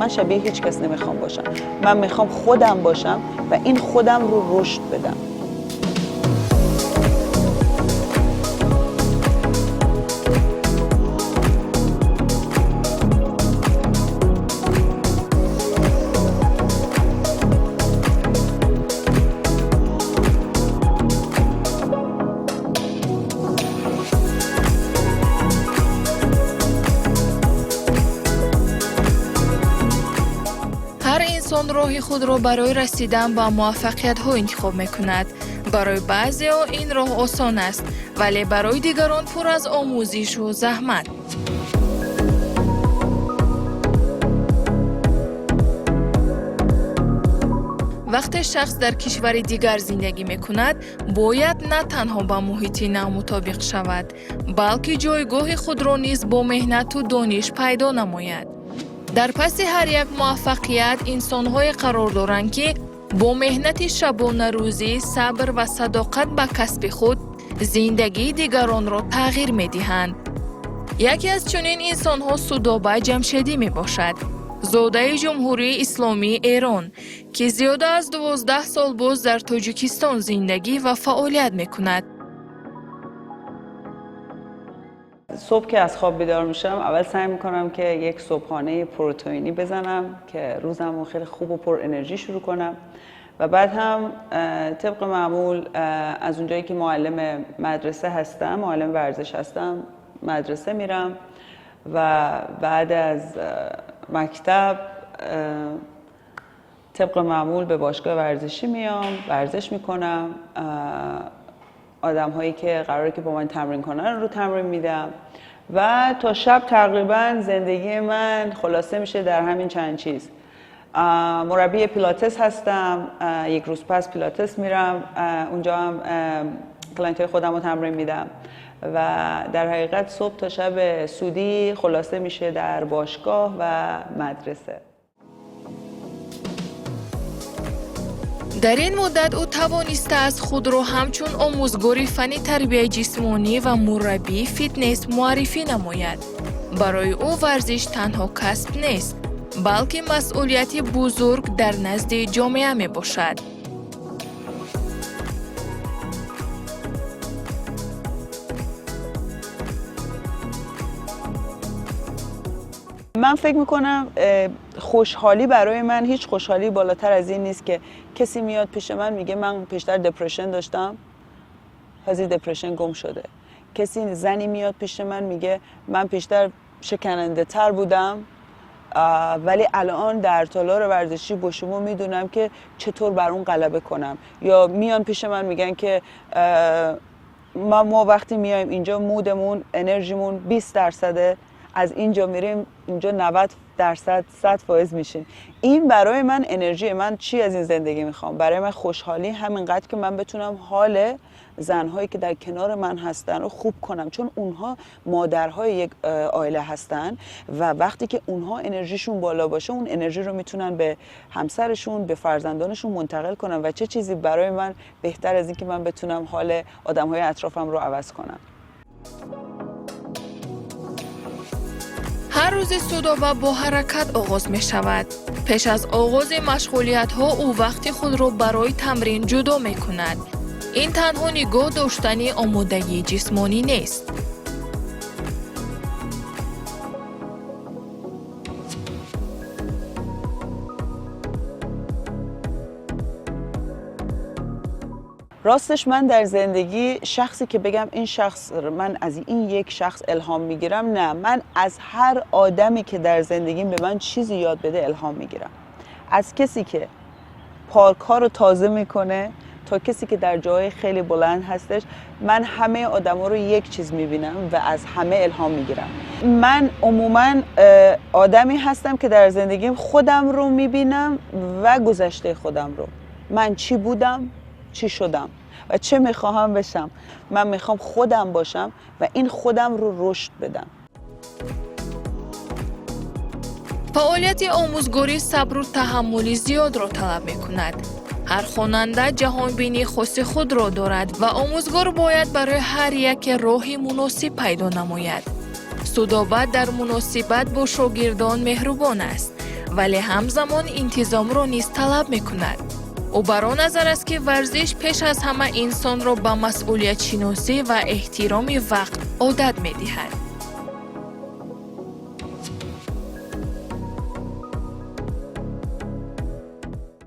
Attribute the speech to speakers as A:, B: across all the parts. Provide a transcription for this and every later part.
A: شبیه هیچ کس نمیخوام باشم. من میخوام خودم باشم و این خودم رو رشد بدم.
B: هر انسان راه خود را برای رسیدن به موفقیت ها انتخاب می کند. برای بعضی ها این راه آسان است، ولی برای دیگران پر از آموزش و زحمت. وقتی شخص در کشور دیگر زندگی می کند، باید نه تنها با محیط نو مطابق شود، بلکه جایگاه خود را نیز با مهنت و دانش پیدا نماید. در پس هر یک موفقیت انسان‌های قرار دارند که با مهنت شبانه روزی، صبر و صداقت به کسب خود زندگی دیگران را تغییر می‌دهند. یکی از چنین انسان‌ها سودابه جمشیدی میباشد، زاده جمهوری اسلامی ایران که زیاده از 12 سال باز در تاجیکستان زندگی و فعالیت می‌کند.
A: صبح که از خواب بیدار میشم اول سعی میکنم که یک صبحانه پروتئینی بزنم که روزم رو خیلی خوب و پر انرژی شروع کنم و بعد هم طبق معمول از اونجایی که معلم مدرسه هستم، معلم ورزش هستم، مدرسه میرم و بعد از مکتب طبق معمول به باشگاه ورزشی میام، ورزش میکنم، آدم هایی که قراره که با من تمرین کنن رو تمرین میدم و تا شب تقریبا زندگی من خلاصه میشه در همین چند چیز. مربی پیلاتس هستم، یک روز پس پیلاتس میرم، اونجا هم کلاینت های خودم رو تمرین میدم و در حقیقت صبح تا شب سودی خلاصه میشه در باشگاه و مدرسه.
B: در این مدت او توانسته از خود را همچون آموزگار فن تربیت جسمانی و مربی فیتنس معرفی نماید. برای او ورزش تنها کسب نیست، بلکه مسئولیتی بزرگ در نزد جامعه می باشد.
A: من فکر میکنم خوشحالی برای من هیچ خوشحالی بالاتر از این نیست که کسی میاد پیش من میگه من پیشتر دپرشن داشتم، از این دپرشن گم شده. کسی زنی میاد پیش من میگه من پیشتر شکننده تر بودم ولی الان در تالار ورزشی با شما میدونم که چطور بر اون غلبه کنم. یا میان پیش من میگن که ما وقتی میایم اینجا مودمون، انرژیمون 20%، از اینجا میریم اینجا 90%، 100% میشین. این برای من انرژی. من چی از این زندگی میخوام؟ برای من خوشحالی همینقدر که من بتونم حال زنهایی که در کنار من هستن رو خوب کنم، چون اونها مادرهای یک عائله هستن و وقتی که اونها انرژیشون بالا باشه اون انرژی رو میتونن به همسرشون، به فرزندانشون منتقل کنن و چه چیزی برای من بهتر از این که من بتونم حال آدمهای اطرافم رو عوض کنم.
B: هر روز سودابه با حرکت آغاز می شود. پیش از آغاز مشغولیت ها او وقت خود را برای تمرین جدا می کند. این تنها نگاه داشتن آمادگی جسمانی نیست.
A: راستش من در زندگی شخصی که بگم این شخص، من از این یک شخص الهام میگیرم، نه، من از هر آدمی که در زندگیم به من چیزی یاد بده الهام میگیرم. از کسی که پارک ها رو تازه میکنه تا کسی که در جای خیلی بلند هستش، من همه آدما رو یک چیز میبینم و از همه الهام میگیرم. من عموما آدمی هستم که در زندگیم خودم رو میبینم و گذشته خودم رو. من چی بودم، چی شدم و چه میخواهم بشم. من میخوام خودم باشم و این خودم رو رشد بدم.
B: فعالیت آموزگاری صبر و تحمل زیاد را طلب میکند. هر خواننده جهانبینی خاص خود را دارد و آموزگار باید برای هر یک راه مناسب پیدا نماید. سودابه در مناسبت با شاگردان مهربان است ولی همزمان انتظام را نیز طلب میکند. او بر آن نظر است که ورزش پیش از همه انسان را به مسئولیت شناسی و احترام وقت عادت می‌دهد.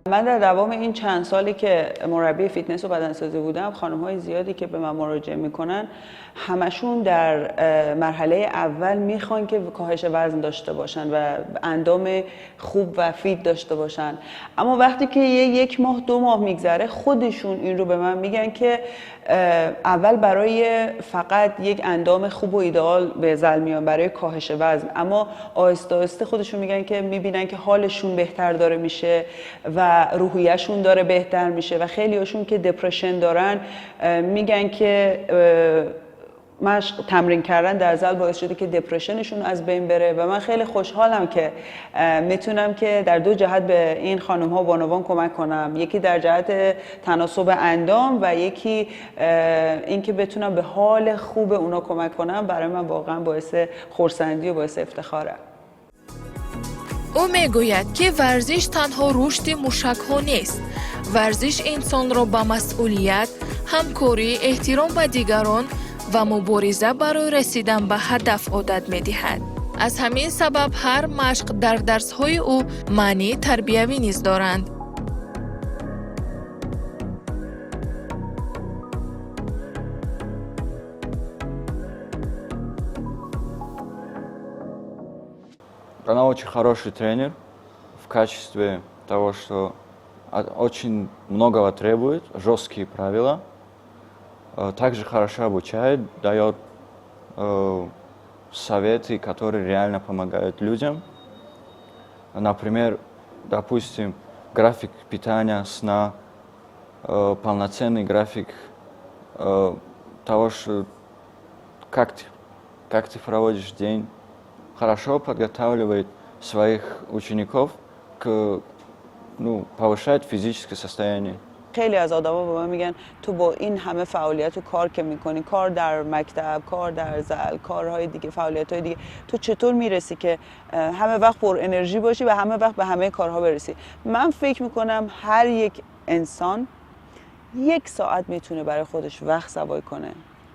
A: من در دوام این چند سالی که مربی فیتنس و بدنسازی بودم، خانم‌های زیادی که به من مراجعه میکنن همشون در مرحله اول میخوان که کاهش وزن داشته باشن و اندام خوب و فیت داشته باشن، اما وقتی که یک ماه 2 ماه میگذره خودشون این رو به من میگن که اول برای فقط یک اندام خوب و ایدئال به ذل میان برای کاهش وزن، اما آهسته آهسته خودشون میگن که میبینن که حالشون بهتر داره میشه و روحیه‌شون داره بهتر میشه و خیلی هاشون که دپرشن دارن میگن که مشق تمرین کردن در ذل باعث شده که دپرشنشون از بین بره و من خیلی خوشحالم که میتونم که در 2 جهت به این خانم ها بانوان کمک کنم، یکی در جهت تناسب اندام و یکی این که بتونم به حال خوب اونا کمک کنم. برای من واقعا باعث خرسندی و باعث افتخاره.
B: او میگوید که ورزش تنها رشد موشک‌ها نیست. ورزش انسان را به مسئولیت، همکاری، احترام به دیگران و مبارزه برای رسیدن به هدف عادت می‌دهد. از همین سبب هر مشق در درس‌های او معنی تربیوی نیز دارند.
C: Она очень хороший тренер в качестве того, что очень многого требует, жесткие правила. Также хорошо обучает, дает советы, которые реально помогают людям. Например, допустим, график питания, сна, полноценный график того, что как ты проводишь день. Хорошо подготавливает своих учеников к повышать физическое состояние.
A: خیلی از آدما به من میگن تو با این همه فعالیت و کار که میکنی، کار در مکتب، کار در ذل، کارهای دیگه، فعالیت‌های دیگه، تو چطور میرسی که همه وقت پر انرژی باشی و همه وقت به همه کارها برسی؟ من فکر میکنم هر یک انسان 1 ساعت میتونه برای خودش وقت سپاری کنه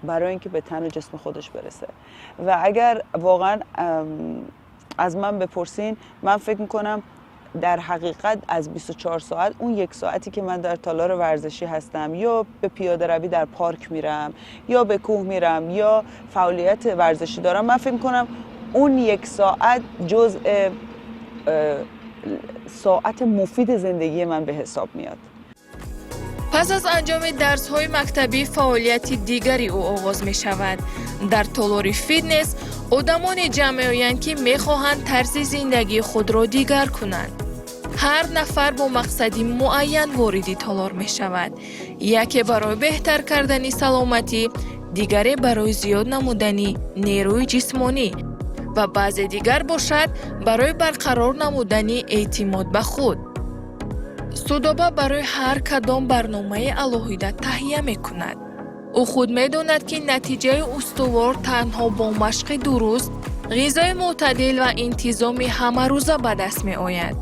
A: برای اینکه به تن و جسم خودش برسه و اگر واقعا از من بپرسین، من فکر میکنم در حقیقت از 24 ساعت اون 1 ساعتی که من در تالار ورزشی هستم یا به پیاده روی در پارک میرم یا به کوه میرم یا فعالیت ورزشی دارم، من فکر میکنم اون 1 ساعت جزء ساعت مفید زندگی من به حساب میاد.
B: پس از انجام درس‌های مکتبی فعالیت دیگری او آغاز می شود. در تالار فیتنس آدمان جمع آیند که می خواهند طرز زندگی خود را دیگر کنند. هر نفر با مقصدی معین وارد تالار می شود. یکی برای بهتر کردن سلامتی، دیگری برای زیاد نمودن نیروی جسمانی و بعض دیگر باشد برای برقرار نمودن اعتماد به خود. سودابه برای هر کدام برنامه علاهیده تهیه می کند. او خود می داند که نتیجه استوار تنها با مشق درست، غذای معتدل و انتظام همه روزه به دست می آید.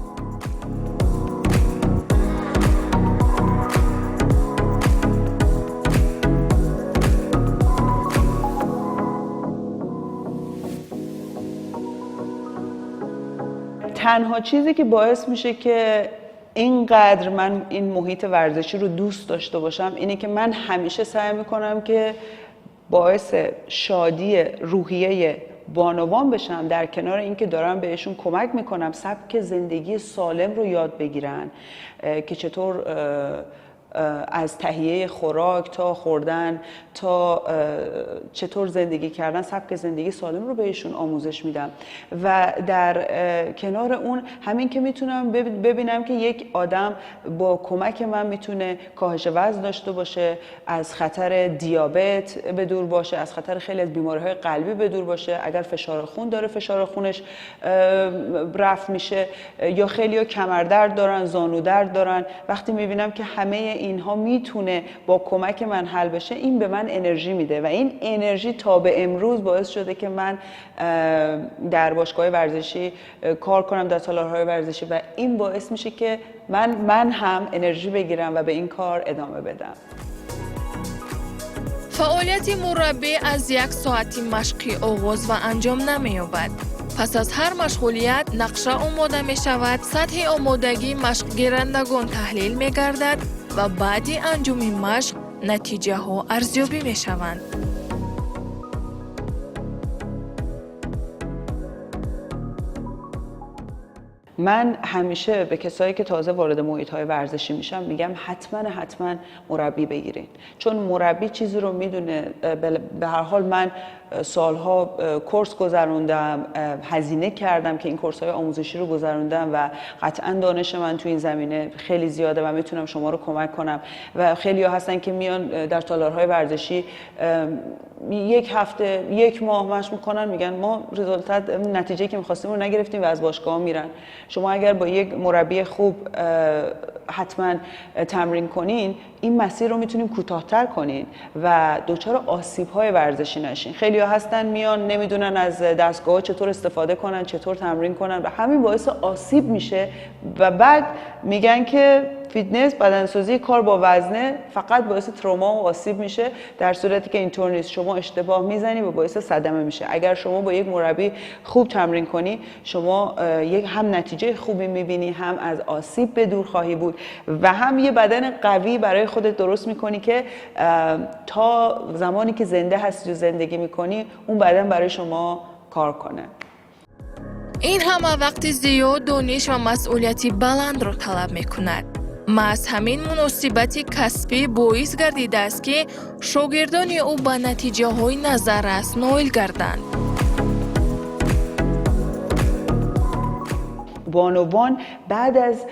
A: تنها چیزی که باعث میشه که اینقدر من این محیط ورزشی رو دوست داشته باشم اینه که من همیشه سعی میکنم که باعث شادی روحیه بانوان بشم، در کنار اینکه دارم بهشون کمک میکنم سبک زندگی سالم رو یاد بگیرن که چطور از تهیه خوراک تا خوردن تا چطور زندگی کردن، سبک زندگی سالم رو بهشون آموزش میدم و در کنار اون همین که میتونم ببینم که یک آدم با کمک من میتونه کاهش وزن داشته باشه، از خطر دیابت به دور باشه، از خطر خیلی از بیماری‌های قلبی به دور باشه، اگر فشار خون داره فشار خونش رفع میشه، یا خیلی‌ها کمردرد دارن، زانو درد دارن، وقتی میبینم که همه اینها میتونه با کمک من حل بشه، این به من انرژی میده و این انرژی تا به امروز باعث شده که من در باشگاه ورزشی کار کنم، در تالارهای ورزشی، و این باعث میشه که من هم انرژی بگیرم و به این کار ادامه بدم.
B: فعالیت مربی از 1 ساعتی مشقی آغاز و انجام نمی‌یابد. پس از هر مشغولیت نقشه آماده می شود، سطح آمادگی مشق گیرندگان تحلیل می گردد و بعدی انجام مشق نتیجه ها ارزیابی می شوند.
A: من همیشه به کسایی که تازه وارد محیط‌های ورزشی میشم میگم حتما مربی بگیرین، چون مربی چیزی رو میدونه. به هر حال من سالها کورس گذروندم، هزینه کردم که این کورس‌های آموزشی رو گذروندم و قطعا دانش من تو این زمینه خیلی زیاده و میتونم شما رو کمک کنم. و خیلی‌ها هستن که میان در تالارهای ورزشی 1 هفته 1 ماه مشق میکنن، میگن ما نتیجه‌ای که می‌خواستیم رو نگرفتیم و از باشگاه میرن. شما اگر با یک مربی خوب حتما تمرین کنین، این مسیر رو میتونیم کوتاه‌تر کنین و دچار آسیب‌های ورزشی نشین. خیلی‌ها هستن میان نمیدونن از دستگاه‌ها چطور استفاده کنن، چطور تمرین کنن و همین باعث آسیب میشه و بعد میگن که فیتنس، بدنسازی، کار با وزنه فقط باعث تروما و آسیب میشه، در صورتی که اینطور نیست. شما اشتباه میزنی و باعث صدمه میشه. اگر شما با یک مربی خوب تمرین کنی، شما هم نتیجه خوبی میبینی، هم از آسیب به دور خواهی بود و هم یه بدن قوی برای خودت درست میکنی که تا زمانی که زنده هستی و زندگی میکنی اون بدن برای شما کار کنه.
B: این همه وقت زیاد، دانش و مسئولیتی بلند را طلب میکند. محض همین مناسبت کسبی باعث گردیده است که شاگردان او به نتیجه های نظررس نائل گردند.
A: بانوان بعد از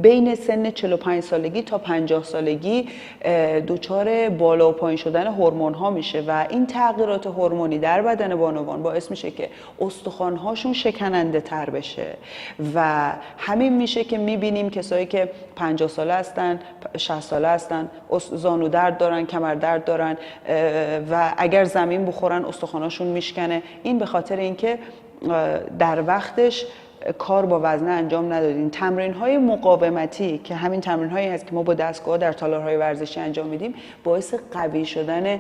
A: بین سن 45 سالگی تا 50 سالگی دچار بالا و پایین شدن هورمون ها میشه و این تغییرات هورمونی در بدن بانوان باعث میشه که استخوان هاشون شکننده تر بشه و همین میشه که میبینیم کسایی که 50 ساله هستن، 60 ساله هستن، زانو درد دارن، کمر درد دارن و اگر زمین بخورن استخواناشون میشکنه. این به خاطر اینکه در وقتش کار با وزنه انجام ندادین. تمرین‌های مقاومتی که همین تمرین‌هایی هست که ما با دستگاه در تالارهای ورزشی انجام میدیم، باعث قوی شدن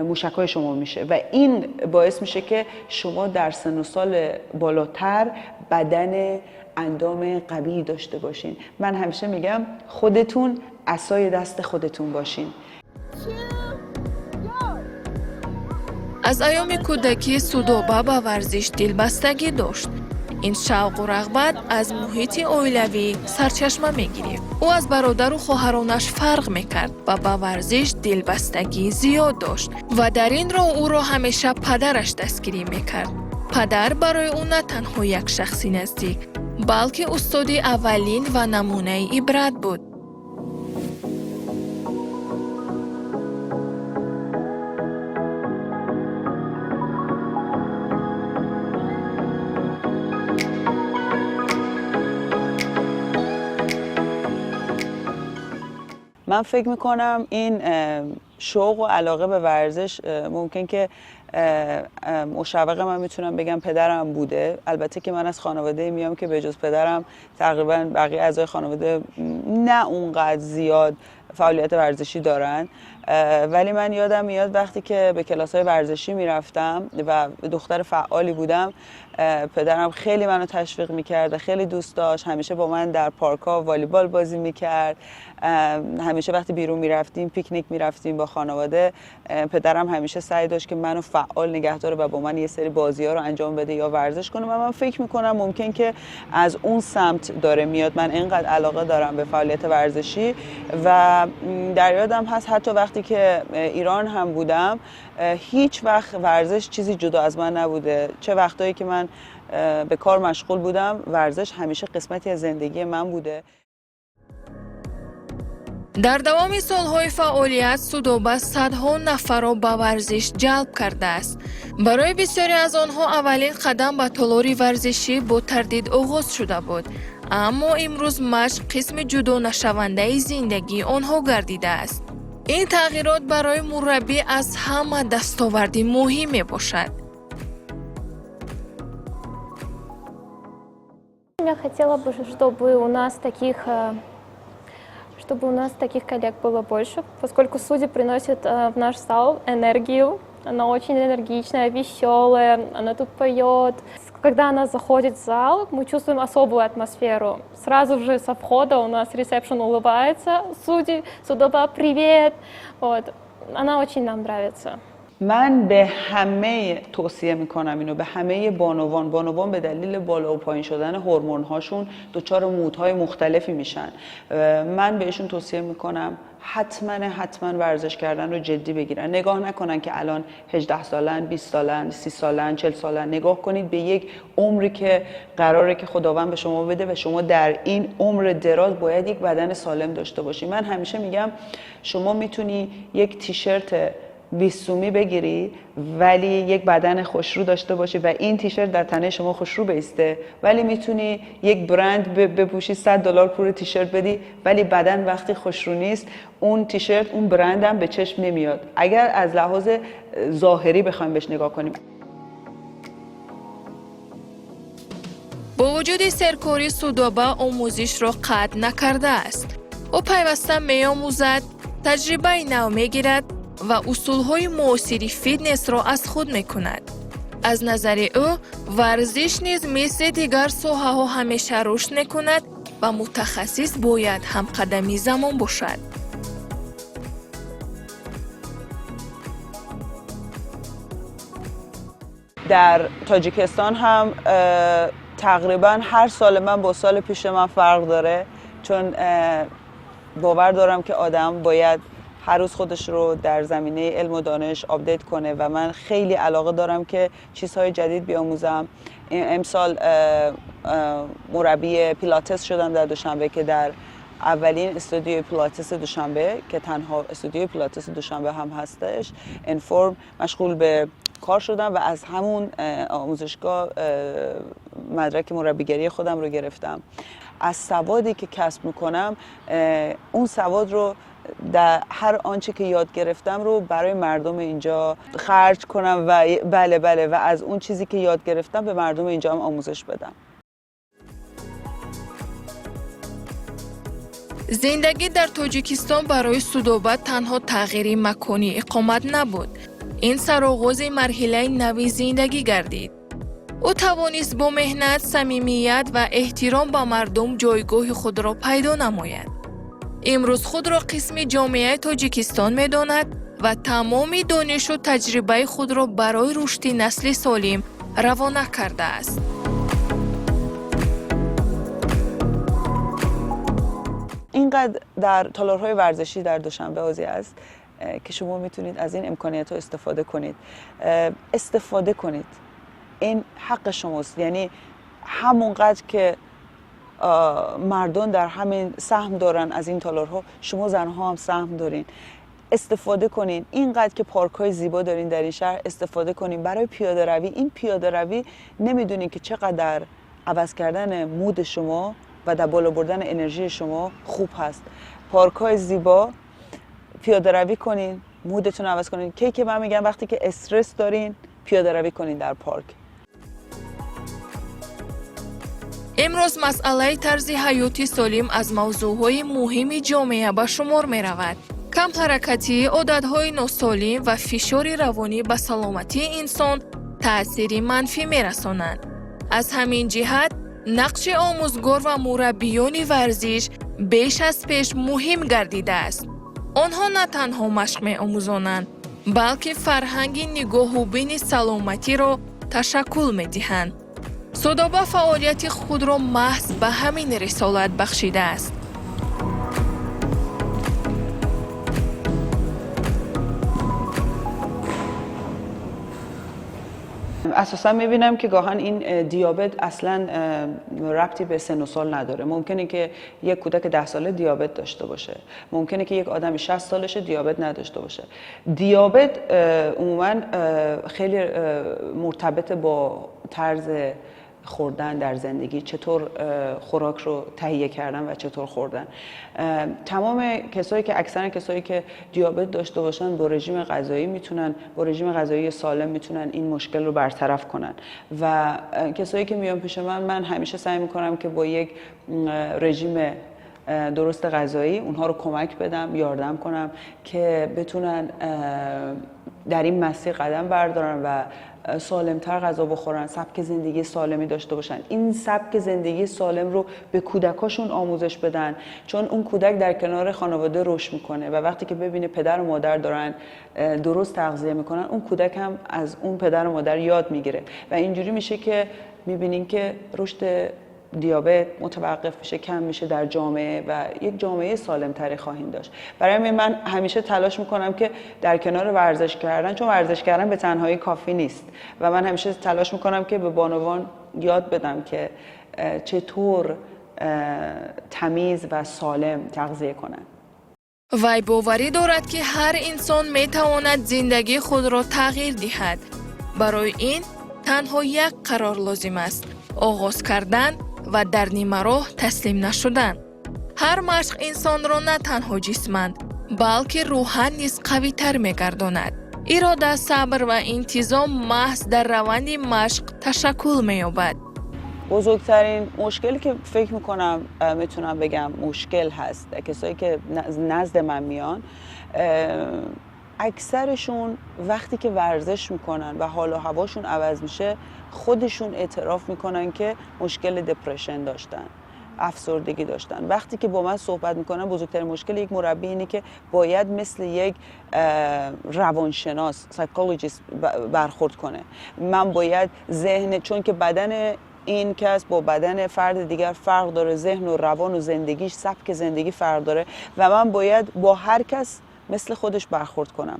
A: موشک‌های شما میشه و این باعث میشه که شما در سن و سال بالاتر بدن اندام قوی داشته باشین. من همیشه میگم خودتون عصای دست خودتون باشین.
B: از ایام کودکی سودابه به ورزش دلبستگی داشت. این شوق و رغبت از محیط عائلوی سرچشمه می‌گیرد. او از برادر و خواهرانش فرق می‌کرد و به ورزش دلبستگی زیاد داشت و در این راه او را همیشه پدرش دستگیری می‌کرد. پدر برای او نه تنها یک شخصی نزدیک، بلکه استاد اولین و نمونه عبرت بود.
A: من فکر میکنم این شوق و علاقه به ورزش ممکن که مشوق من میتونم بگم پدرم بوده. البته که من از خانواده میام که به جز پدرم تقریبا بقیه اعضای خانواده نه اونقدر زیاد فعالیت ورزشی دارن، ولی من یادم میاد وقتی که به کلاس‌های ورزشی میرفتم و دختر فعالی بودم، پدرم خیلی منو تشویق میکرد و خیلی دوست داشت. همیشه با من در پارک‌ها والیبال بازی میکرد. همیشه وقتی بیرون میرفتیم، پیکنیک میرفتیم با خانواده، پدرم همیشه سعی داشت که منو فعال نگه داره و با من یه سری بازی‌ها رو انجام بده یا ورزش کنه و من فکر میکنم ممکن که از اون سمت داره میاد. من اینقدر علاقه دارم به فعالیت ورزشی و در یادم هست حتی وقتی که ایران هم بودم هیچ وقت ورزش چیزی جدا از من نبوده. چه وقتایی که من به کار مشغول بودم، ورزش همیشه قسمتی از زندگی من بوده.
B: در دوام سالهای فعالیت سودابه صدها نفر را به ورزش جلب کرده است. برای بسیاری از آنها اولین قدم به تالار ورزشی با تردید آغاز شده بود، اما امروز مشق قسم جدا نشونده زندگی آنها گردیده است. این تغییرات برای مربی از همه دستاوردی مهم می باشد.
D: Я хотела бы, чтобы у нас таких коллег было больше, поскольку судьи приносят в наш зал энергию. Она очень энергичная, веселая, она тут поет. Когда она заходит в зал, мы чувствуем особую атмосферу. Сразу же со входа у нас ресепшн улыбается, судьи, судоба, привет. Вот. Она очень нам нравится.
A: من به همه توصیه میکنم اینو، به همه بانوان به دلیل بالا و پایین شدن هورمون هاشون دچار مودهای مختلفی میشن. من بهشون توصیه میکنم حتما ورزش کردن رو جدی بگیرن. نگاه نکنن که الان 18 سالن، 20 سالن، 30 سالن، 40 سالن. نگاه کنید به یک عمری که قراره که خداوند به شما بده و شما در این عمر دراز باید یک بدن سالم داشته باشی. من همیشه میگم شما میتونی یک تیشرت 20 سومی بگیری ولی یک بدن خوشرو داشته باشی و این تیشرت در تنه شما خوشرو بیسته، ولی میتونی یک برند بپوشی، $100 پول تیشرت بدی ولی بدن وقتی خوشرو نیست اون تیشرت، اون برند هم به چشم نمیاد. اگر از لحاظ ظاهری بخوایم بهش نگاه کنیم.
B: با وجود سرکاری سودابه آموزش را قطع نکرده است. او پیوسته می‌آموزد، تجربه نو می‌گیرد و اصولهای معاصر فیتنس را از خود می‌کند. از نظر او ورزش نیز مثل دیگر ساحه‌ها همیشه رشد می‌کند و متخصص باید هم قدمی زمان باشد.
A: در تاجیکستان هم تقریبا هر سال من با سال پیش من فرق داره، چون باور دارم که آدم باید هر روز خودش رو در زمینه علم و دانش آپدیت کنه و من خیلی علاقه دارم که چیزهای جدید بیاموزم. امسال مربی پیلاتس شدم در دوشنبه که در اولین استودیوی پیلاتس دوشنبه که تنها استودیوی پیلاتس دوشنبه هم هستش انفورم مشغول به کار شدم و از همون آموزشگاه مدرک مربیگری خودم رو گرفتم. از سوادی که کسب میکنم اون سواد رو در هر آنچه که یاد گرفتم رو برای مردم اینجا خرج کنم و بله و از اون چیزی که یاد گرفتم به مردم اینجا هم آموزش بدم.
B: زندگی در تاجیکستان برای سودابه تنها تغییر مکانی اقامت نبود. این سرآغاز مرحله نوی زندگی گردید. او توانست با مهنت، صمیمیت و احترام به مردم جایگاه خود را پیدا نماید. امروز خود را قسم جامعه تاجیکستان می‌داند و تمام دانش و تجربه خود را برای رشد نسل سالم روانه کرده است.
A: اینقدر در تالارهای ورزشی در دوشنبه بازی است که شما میتونید از این امکانیت رو استفاده کنید. این حق شماست. یعنی همونقدر که مردان در همین سهم دارن از این تالارها، شما زنها هم سهم دارین. استفاده کنین. اینقدر که پارک‌های زیبا دارین در این شهر استفاده کنین برای پیاده روی. این پیاده روی نمیدونین که چقدر عوض کردن مود شما و در بالا بردن انرژی شما خوب هست. پارک‌های زیبا، پیاده روی کنین، مودتون عوض کنین. که من میگم وقتی که استرس دارین پیاده روی کنین در پارک.
B: امروز مسئله طرز حیاتی سالم از موضوعهای مهم جامعه به شمار می رود. کم حرکتی، عادتهای ناسالم و فشار روانی به سلامتی انسان تأثیر منفی می رسانند. از همین جهت نقش آموزگار و مربیان ورزش بیش از پیش مهم گردیده است. آنها نه تنها مشق می آموزانند بلکه فرهنگ نگاه و بین سلامتی را تشکل می دهند. سودابه فعالیت خود را محض به همین رسالت بخشیده است.
A: اساسا میبینم که گاهن این دیابت اصلا ربطی به سن و سال نداره. ممکنه که یک کودک 10 ساله دیابت داشته باشه، ممکنه که یک آدم 60 سالشه دیابت نداشته باشه. دیابت عموما خیلی مرتبط با طرز خوردن در زندگی، چطور خوراک رو تهیه کردن و چطور خوردن. تمام کسایی که اکثرا کسایی که دیابت داشته باشن با رژیم غذایی میتونن، با رژیم غذایی سالم میتونن این مشکل رو برطرف کنن. و کسایی که میان پیش من همیشه سعی میکنم که با یک رژیم درست غذایی اونها رو کمک بدم، یاردم کنم که بتونن در این مسیر قدم بردارن و سالمتر غذا بخورن، سبک زندگی سالمی داشته باشن. این سبک زندگی سالم رو به کودکاشون آموزش بدن، چون اون کودک در کنار خانواده رشد میکنه و وقتی که ببینه پدر و مادر دارن درست تغذیه میکنن، اون کودک هم از اون پدر و مادر یاد میگیره و اینجوری میشه که میبینین که رشد دیابت متوقف میشه، کم میشه در جامعه و یک جامعه سالمتری خواهیم داشت. برای همین من همیشه تلاش میکنم که در کنار ورزش کردن، چون ورزش کردن به تنهایی کافی نیست و من همیشه تلاش میکنم که به بانوان یاد بدم که چطور تمیز و سالم تغذیه کنند.
B: وی باوری دارد که هر انسان میتواند زندگی خود را تغییر دهد. برای این تنها یک قرار لازم است: آغاز کردن و در نیمه راه تسلیم نشدن. هر مشق انسان را نه تنها جسماند بلکه روحاً نیز قوی تر میگرداند. اراده، صبر و انتظام محض در روند مشق تشکل می‌یابد.
A: بزرگترین مشکلی که فکر میکنم میتونم بگم مشکل هست، کسایی که نزد من میان اکثرشون وقتی که ورزش میکنن و حال و هواشون عوض میشه خودشون اعتراف میکنن که مشکل دپرشن داشتن، افسردگی داشتن. وقتی که با من صحبت میکنن بزرگترین مشکل یک مربی اینه که باید مثل یک روانشناس، سایکولوژیست برخورد کنه. من باید ذهن، چون که بدن این کس با بدن فرد دیگر فرق داره، ذهن و روان و زندگیش، سبک زندگی فرق داره و من باید با هر کس مثل خودش برخورد کنم.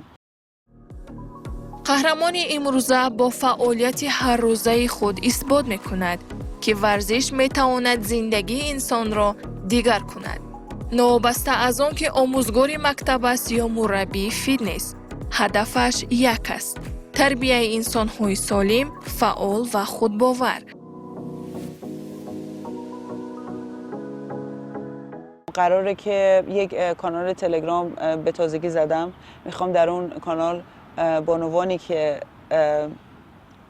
B: قهرمان امروزه با فعالیت هر روزه خود اثبات می‌کند که ورزش می‌تواند زندگی انسان را دیگر کند. نوبسته از آن که آموزگار مکتب است یا مربی فیتنس، هدفش یک است: تربیت انسان‌های سالم، فعال و خودباور.
A: قراره که یک کانال تلگرام به تازگی زدم. میخوام در اون کانال بانوانی که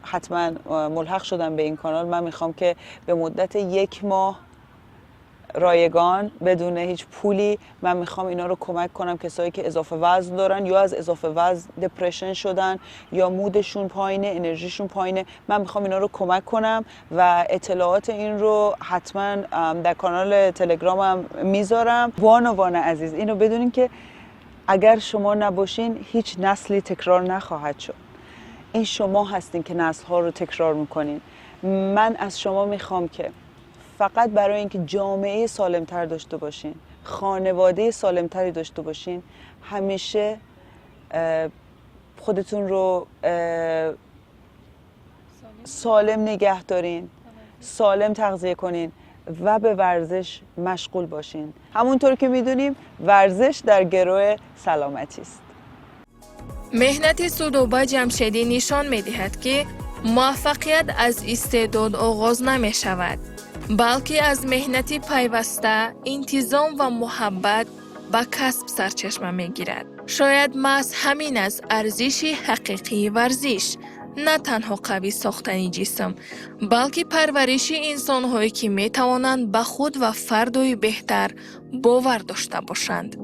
A: حتما ملحق شدن به این کانال، من میخوام که به مدت 1 ماه رایگان بدون هیچ پولی من میخوام اینا رو کمک کنم. کسایی که اضافه وزن دارن یا از اضافه وزن دپرشن شدن یا مودشون پایینه، انرژیشون پایینه، من میخوام اینا رو کمک کنم و اطلاعات این رو حتما در کانال تلگرامم میذارم. بانوان عزیز اینو بدونین که اگر شما نباشین هیچ نسلی تکرار نخواهد شد. این شما هستین که نسل‌ها رو تکرار میکنین. من از شما میخوام که فقط برای اینکه جامعه سالمتر داشته باشین، خانواده سالمتری داشته باشین، همیشه خودتون رو سالم نگه دارین، سالم تغذیه کنین و به ورزش مشغول باشین. همونطور که میدونیم ورزش در گروه سلامتی است.
B: مهنت سودوبه جمشیدی نشان می‌دهد که موفقیت از استعداد آغاز نمی‌شود، بلکه از مهنتی پیوسته، انتظام و محبت به کسب سرچشمه می‌گیرد. شاید محض همین از ارزش حقیقی ورزش، نه تنها قوی ساختن جسم، بلکه پرورش انسان‌هایی که می‌توانند به خود و فردای بهتر باور داشته باشند.